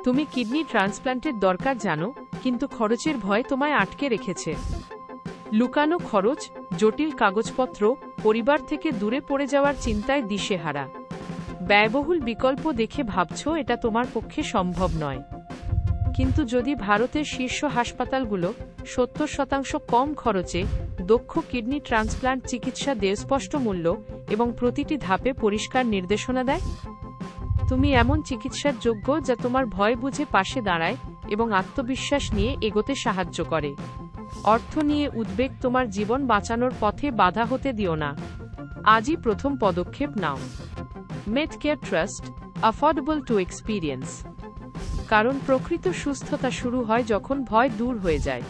তুমি কিডনি ট্রান্সপ্লান্টের দরকার জানো, কিন্তু খরচের ভয় তোমায় আটকে রেখেছে। লুকানো খরচ, জটিল কাগজপত্র, পরিবার থেকে দূরে পড়ে যাওয়ার চিন্তায় দিশেহারা। ব্যয়বহুল বিকল্প দেখে ভাবছো এটা তোমার পক্ষে সম্ভব নয়। কিন্তু যদি ভারতের শীর্ষ হাসপাতালগুলো 70% কম খরচে দক্ষ কিডনি ট্রান্সপ্লান্ট চিকিৎসা দেয়, স্পষ্ট মূল্য এবং প্রতিটি ধাপে পরিষ্কার নির্দেশনা দেয়, তুমি এমন চিকিৎসার যোগ্য যা তোমার ভয় বুঝে পাশে দাঁড়ায় এবং আত্মবিশ্বাস নিয়ে এগোতে সাহায্য করে। অর্থ নিয়ে উদ্বেগ তোমার জীবন বাঁচানোর পথে বাধা হতে দিও না। আজই প্রথম পদক্ষেপ নাও। মেডকেয়ার ট্রাস্ট, অ্যাফোর্ডেবল টু এক্সপিরিয়েন্স। কারণ প্রকৃত সুস্থতা শুরু হয় যখন ভয় দূর হয়ে যায়।